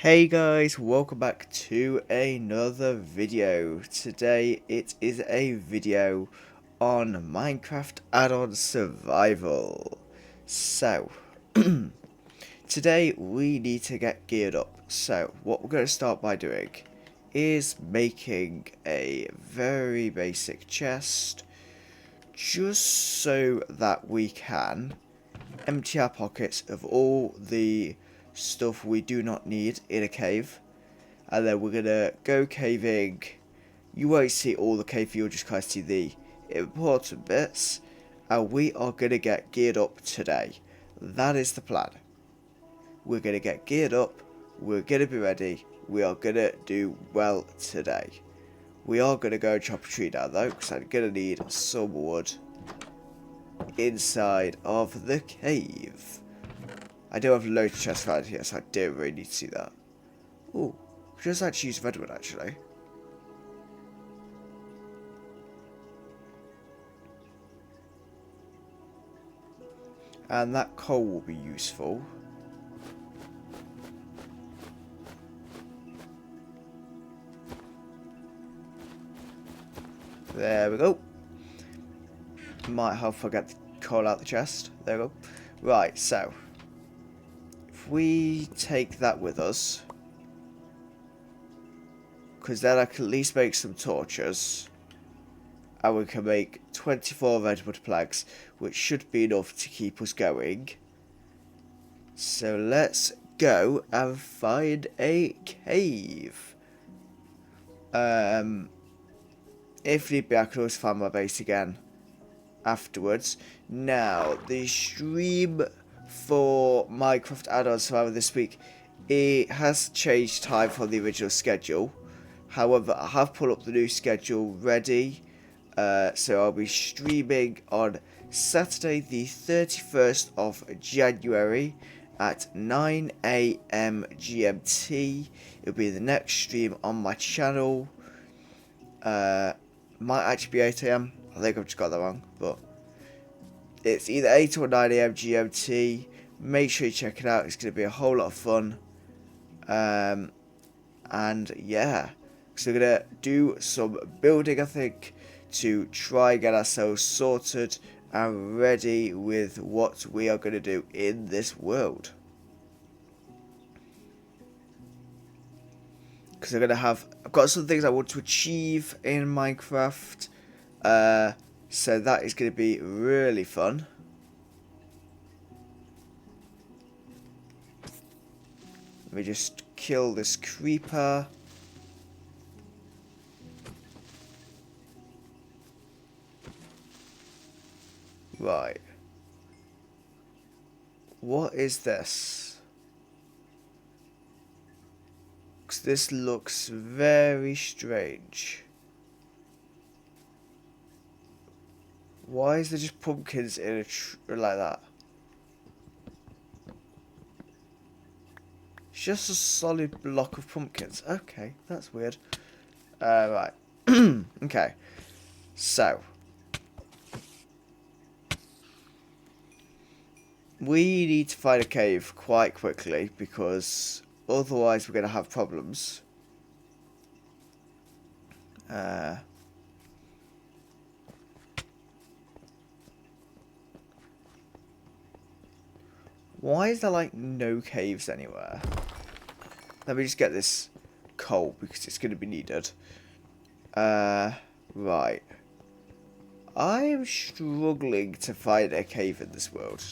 Hey guys, welcome back to another video. Today it is a video on Minecraft add-on survival. So, today we need to get geared up. So, what we're going to start by doing is making a very basic chest just so that we can empty our pockets of all the stuff we do not need in a cave, and then we're gonna go caving. You won't see all the cave, you'll just kind of see the important bits, and we are gonna get geared up today. That is the plan. We're gonna get geared up, we're gonna be ready, we are gonna do well today. We are gonna go chop a tree down though, because I'm gonna need some wood inside of the cave. I do have loads of chests around here, so I don't really need to see that. Ooh, just actually use redwood actually. And that coal will be useful. There we go. Might have forgot the coal out the chest. There we go. Right, so if we take that with us, because then I can at least make some torches, and we can make 24 redwood planks, which should be enough to keep us going. So let's go and find a cave. If need be, I can always find my base again afterwards. Now, the stream for Minecraft add-on survival this week, it has changed time from the original schedule. However, I have put up the new schedule ready. So I'll be streaming on Saturday the 31st of January at 9 AM GMT. It'll be the next stream on my channel. Might actually be 8 AM. I think I've just got that wrong, but it's either 8 or 9 AM GMT. Make sure you check it out. It's going to be a whole lot of fun. And yeah, so we're going to do some building, I think, to try and get ourselves sorted and ready with what we are going to do in this world. Because I've got some things I want to achieve in Minecraft, so that is going to be really fun. Let me just kill this creeper. Right. What is this? This looks very strange. Why is there just pumpkins in a tree like that? It's just a solid block of pumpkins. Okay, that's weird. Right. Okay. So. We need to find a cave quite quickly because otherwise we're going to have problems. Why is there like no caves anywhere? Let me just get this coal because it's going to be needed. Right. I am struggling to find a cave in this world.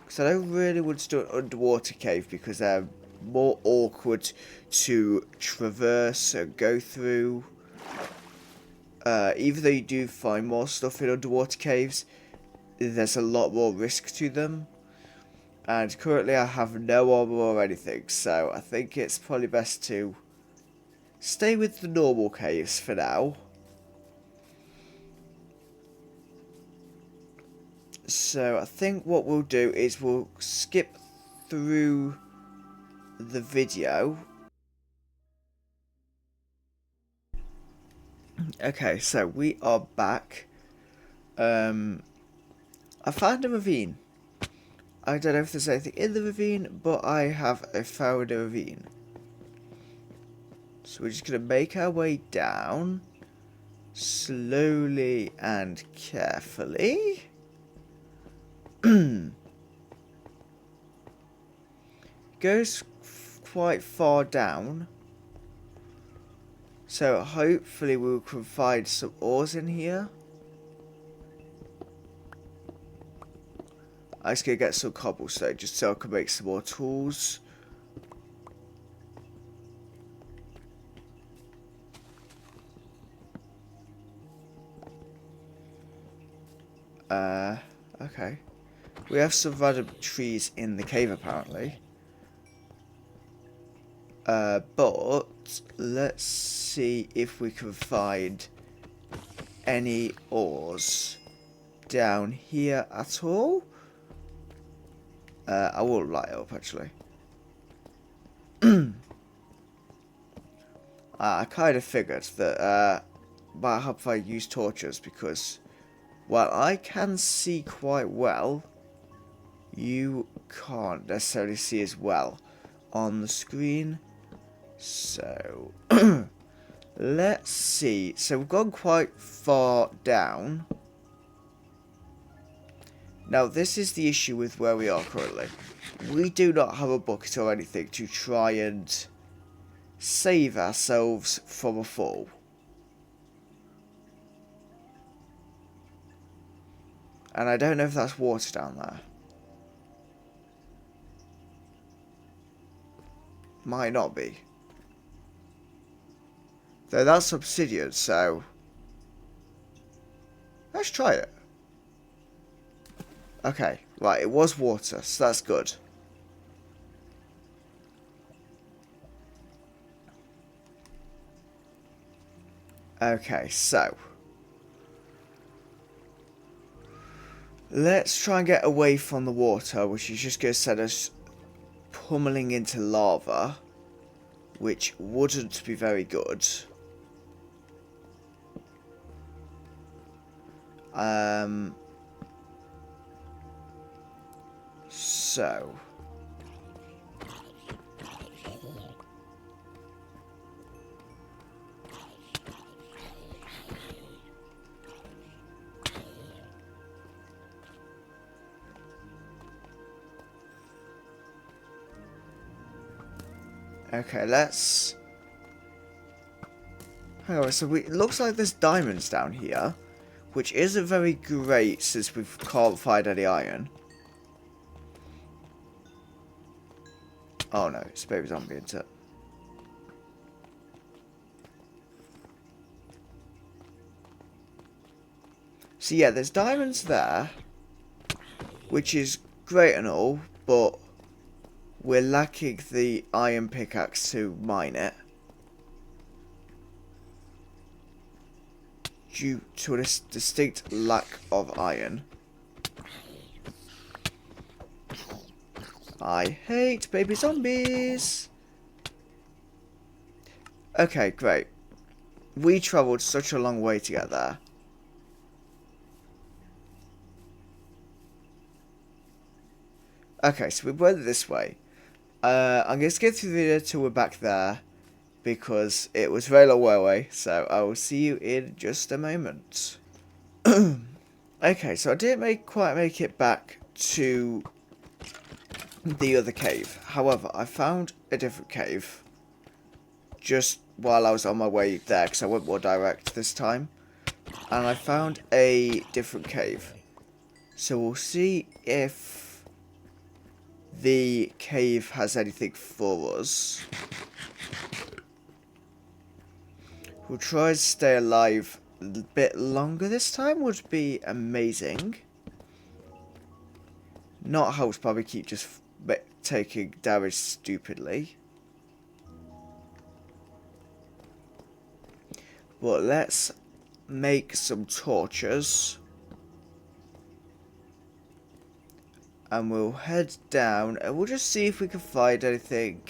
Because I don't really want to do an underwater cave because they're more awkward to traverse and go through. Even though you do find more stuff in underwater caves, there's a lot more risk to them. And currently I have no armor or anything, so I think it's probably best to stay with the normal caves for now. So I think what we'll do is we'll skip through the video. Okay, so we are back. I found a ravine. I don't know if there's anything in the ravine, but I have found a ravine. So we're just going to make our way down, slowly and carefully. Goes quite far down. So hopefully we can find some ores in here. I'm just going to get some cobblestone just so I can make some more tools. Okay. We have some random trees in the cave apparently. But let's see if we can find any ores down here at all. I will light it up actually. I kind of figured that might help if I use torches because while I can see quite well, you can't necessarily see as well on the screen. So let's see. So we've gone quite far down. Now this is the issue with where we are currently. We do not have a bucket or anything to try and save ourselves from a fall. And I don't know if that's water down there. Might not be. Though that's obsidian, so let's try it. Okay, right, it was water, so that's good. Okay, so let's try and get away from the water, which is just going to send us pummeling into lava, which wouldn't be very good. So okay, let's hang on. So it looks like there's diamonds down here, which isn't very great since we can't find any iron. Oh no, it's a baby zombie, isn't it? So yeah, there's diamonds there, which is great and all, but we're lacking the iron pickaxe to mine it. Due to a distinct lack of iron. I hate baby zombies. Okay, great. We travelled such a long way to get there. Okay, so we went this way. I'm going to skip through the video till we're back there, because it was a very long way away, so I will see you in just a moment. Okay, so I didn't quite make it back to the other cave. However, I found a different cave just while I was on my way there, because I went more direct this time. And I found a different cave. So we'll see if the cave has anything for us. We'll try to stay alive a bit longer this time, would be amazing. Not how to probably keep just taking damage stupidly. But let's make some torches. And we'll head down and we'll just see if we can find anything.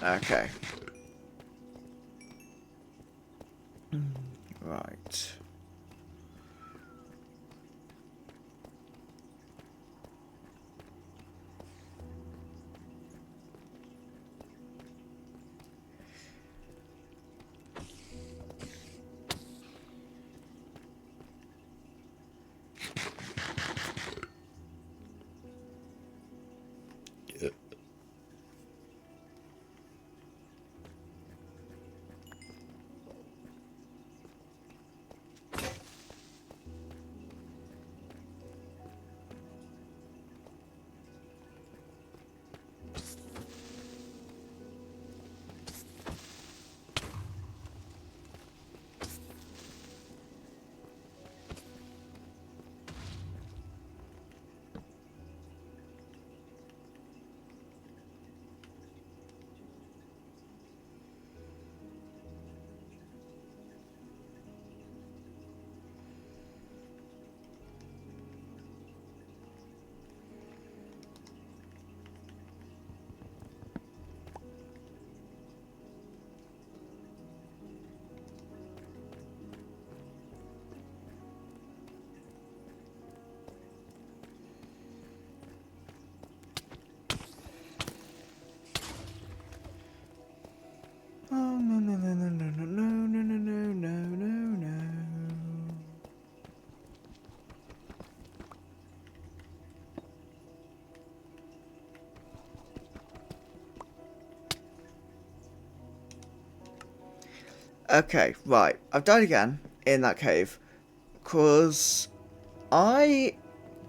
Okay. Right. Oh, no, no, no, no, no, no, no, no, no, no, no, no. Okay, right. I've died again in that cave. Because I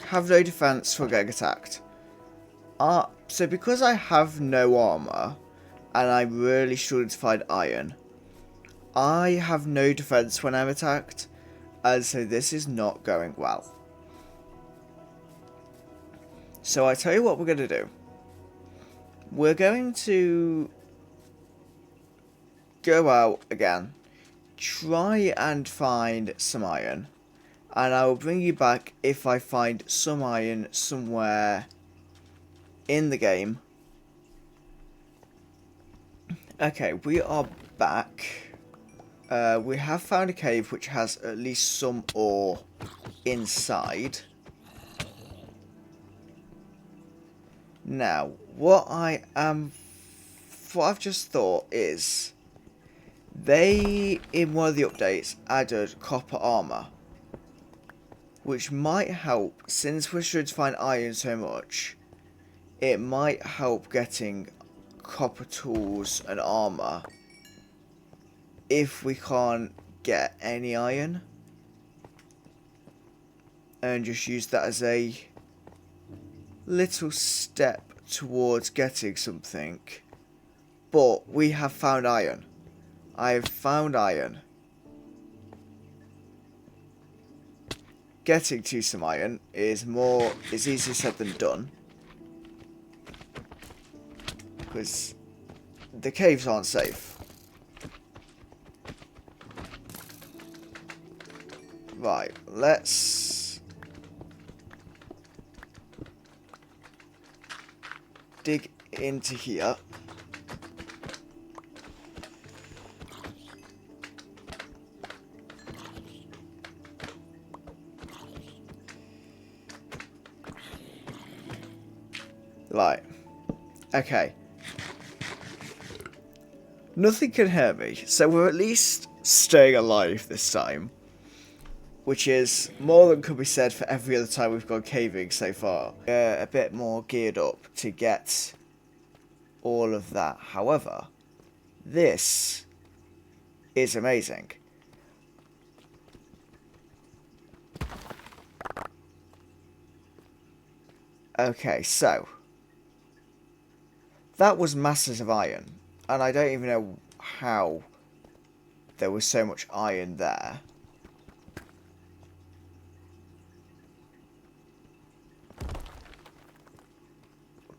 have no defense for getting attacked. So because I have no armor, and I'm really struggling to find iron, I have no defense when I'm attacked, and so this is not going well. So I tell you what we're going to do. We're going to go out again, try and find some iron, and I will bring you back if I find some iron somewhere in the game. Okay, we are back. We have found a cave which has at least some ore inside. Now, what I've just thought is, they, in one of the updates, added copper armor, which might help, since we're trying to find iron so much, it might help getting copper tools and armor if we can't get any iron, and just use that as a little step towards getting something. But we have found iron. I have found iron. Getting to some iron is easier said than done, because the caves aren't safe. Right, let's dig into here. Right, okay. Nothing can hurt me, so we're at least staying alive this time. Which is more than could be said for every other time we've gone caving so far. A bit more geared up to get all of that. However, this is amazing. Okay, so that was masses of iron, and I don't even know how there was so much iron there.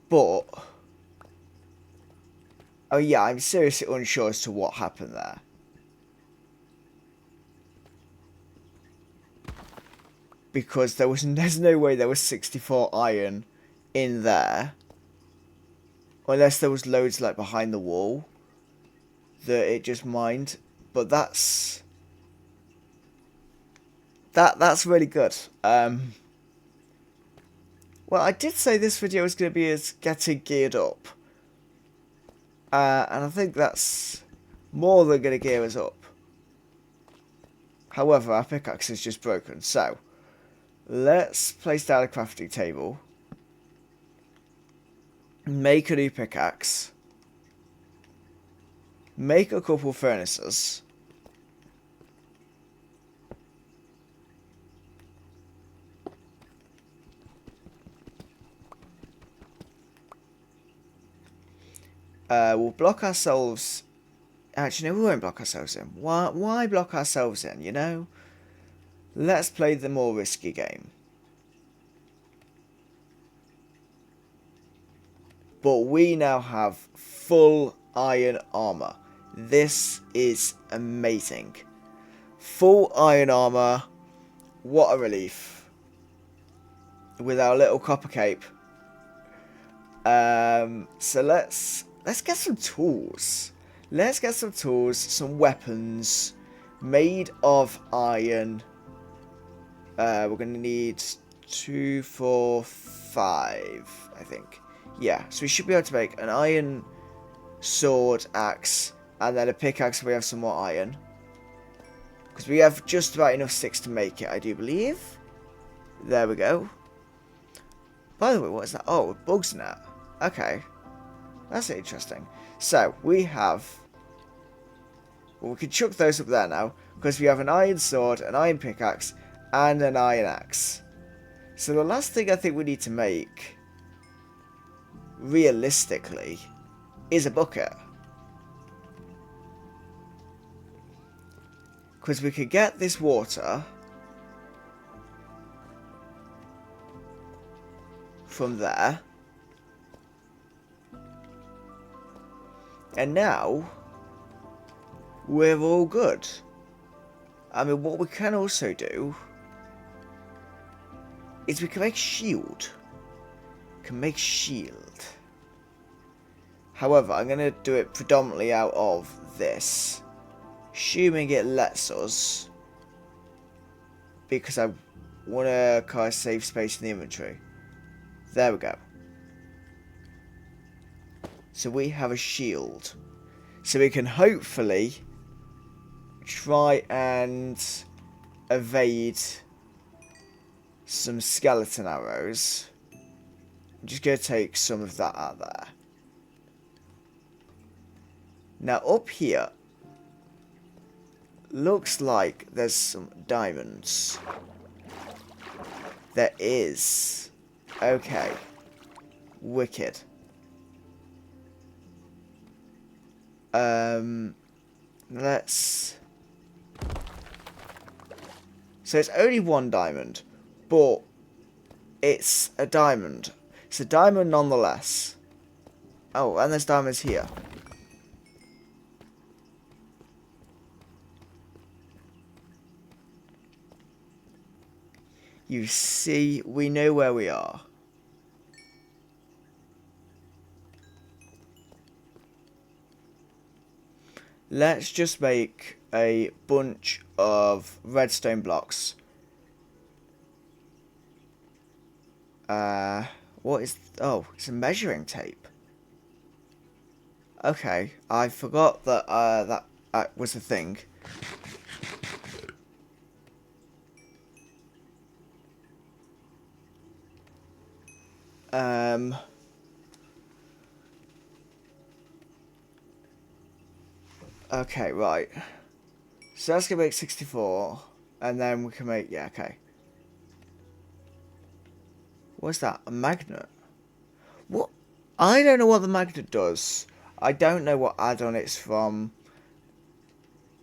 But, oh yeah, I'm seriously unsure as to what happened there. Because there's no way there was 64 iron in there. Unless there was loads like behind the wall that it just mined. But that's really good. Well, I did say this video was going to be as getting geared up. And I think that's more than going to gear us up. However, our pickaxe is just broken. So, let's place down a crafting table. Make a new pickaxe. Make a couple furnaces. We'll block ourselves. Actually, no, we won't block ourselves in. Why block ourselves in, you know? Let's play the more risky game. But we now have full iron armor. This is amazing. Full iron armor. What a relief. With our little copper cape. So let's get some tools. Let's get some tools, some weapons made of iron. We're going to need 2, 4, 5, I think. Yeah, so we should be able to make an iron sword, axe, and then a pickaxe so we have some more iron. Because we have just about enough sticks to make it, I do believe. There we go. By the way, what is that? Oh, bugs net. Okay. That's interesting. So, we have... Well, we can chuck those up there now, because we have an iron sword, an iron pickaxe, and an iron axe. So the last thing I think we need to make, realistically, is a bucket. Because we could get this water from there. And now, we're all good. I mean, what we can also do is we can make shield. Can make shield. However, I'm going to do it predominantly out of this. Assuming it lets us. Because I want to kind of save space in the inventory. There we go. So we have a shield. So we can hopefully try and evade some skeleton arrows. I'm just going to take some of that out there. Now up here, looks like there's some diamonds. There is. Okay. Wicked. Let's... So it's only one diamond, but it's a diamond. It's a diamond nonetheless. Oh, and there's diamonds here. You see, we know where we are. Let's just make a bunch of redstone blocks. What is... Oh, it's a measuring tape. Okay, I forgot that that was a thing. Okay, right. So that's gonna make 64, and then we can make... Yeah, okay. What's that? A magnet? What? I don't know what the magnet does. I don't know what add-on it's from.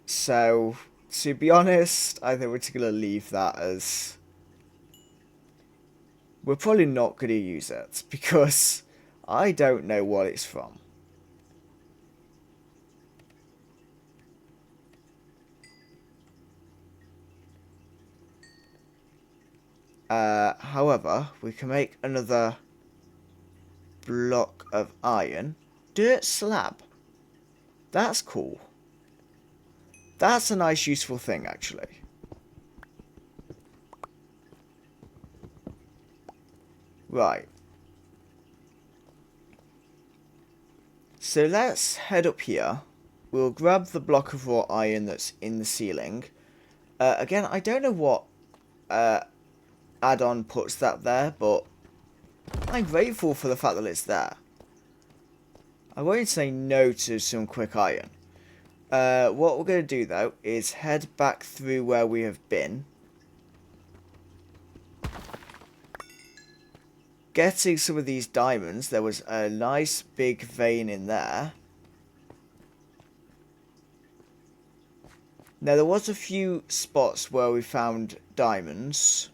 So, to be honest, I think we're just gonna leave that as... We're probably not gonna use it, because I don't know what it's from. However, we can make another block of iron. Dirt slab. That's cool. That's a nice, useful thing, actually. Right. So let's head up here. We'll grab the block of raw iron that's in the ceiling. Again, I don't know what add-on puts that there, but I'm grateful for the fact that it's there. I won't say no to some quick iron. What we're going to do, though, is head back through where we have been. Getting some of these diamonds, there was a nice big vein in there. Now, there was a few spots where we found diamonds.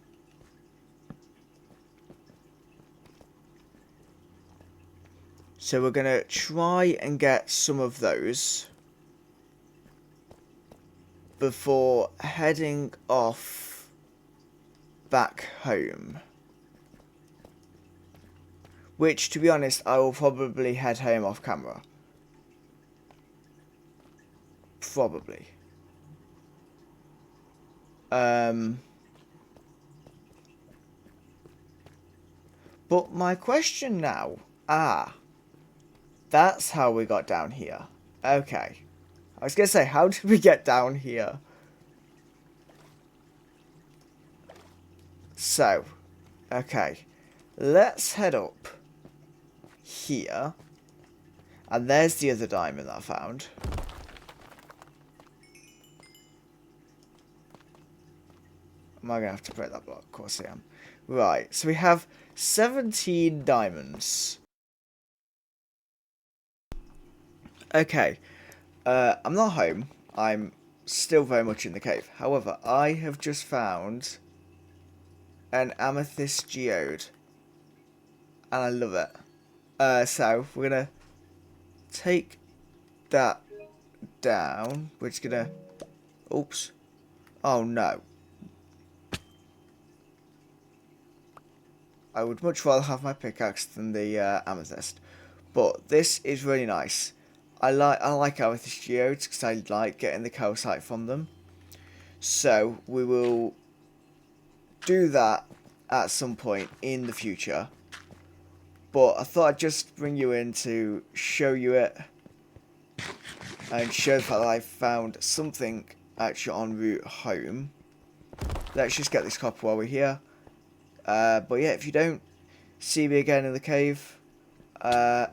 So we're going to try and get some of those before heading off back home. Which, to be honest, I will probably head home off camera. Probably. But my question now... that's how we got down here. Okay. I was going to say, how did we get down here? So, okay. Let's head up here. And there's the other diamond that I found. Am I going to have to break that block? Of course I am. Right, so we have 17 diamonds. Okay, I'm not home. I'm still very much in the cave. However, I have just found an amethyst geode. And I love it. So, we're going to take that down. We're just going to... Oops. Oh, no. I would much rather have my pickaxe than the amethyst. But this is really nice. I like amethyst geodes because I like getting the calcite from them. So we will do that at some point in the future. But I thought I'd just bring you in to show you it. And show the fact that I found something actually en route home. Let's just get this copper while we're here. But yeah, if you don't see me again in the cave, I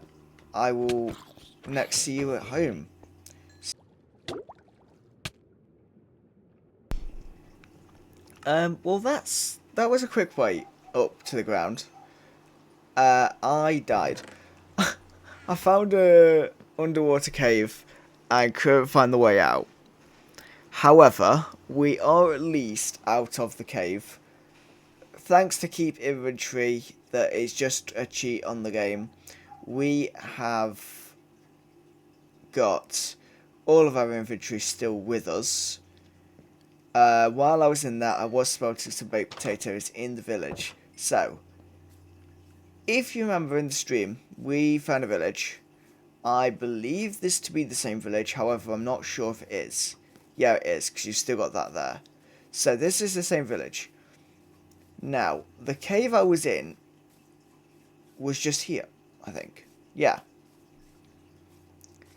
will next see you at home. Well that was a quick way up to the ground. I died. I found a underwater cave and couldn't find the way out. However, we are at least out of the cave. Thanks to Keep Inventory, that is just a cheat on the game, we have got all of our inventory still with us. While I was in that, I was smelting some baked potatoes in the village. So, if you remember in the stream, we found a village. I believe this to be the same village, however, I'm not sure if it is. Yeah, it is, because you've still got that there. So, this is the same village. Now, the cave I was in was just here, I think. Yeah.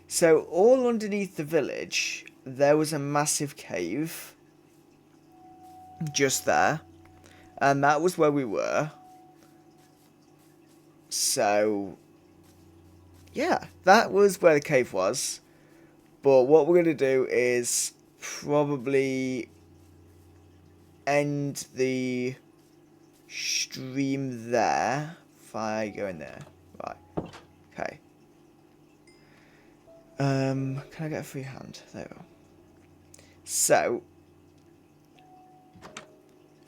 So, all underneath the village, there was a massive cave. Just there. And that was where we were. So, yeah, that was where the cave was. But what we're going to do is probably end the stream there. If I go in there. Right. Okay. Can I get a free hand? There we go. So,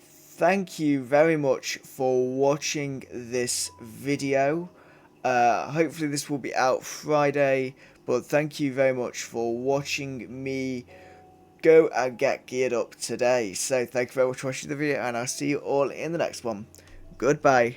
thank you very much for watching this video. Hopefully this will be out Friday, but thank you very much for watching me go and get geared up today. So thank you very much for watching the video, and I'll see you all in the next one. Goodbye.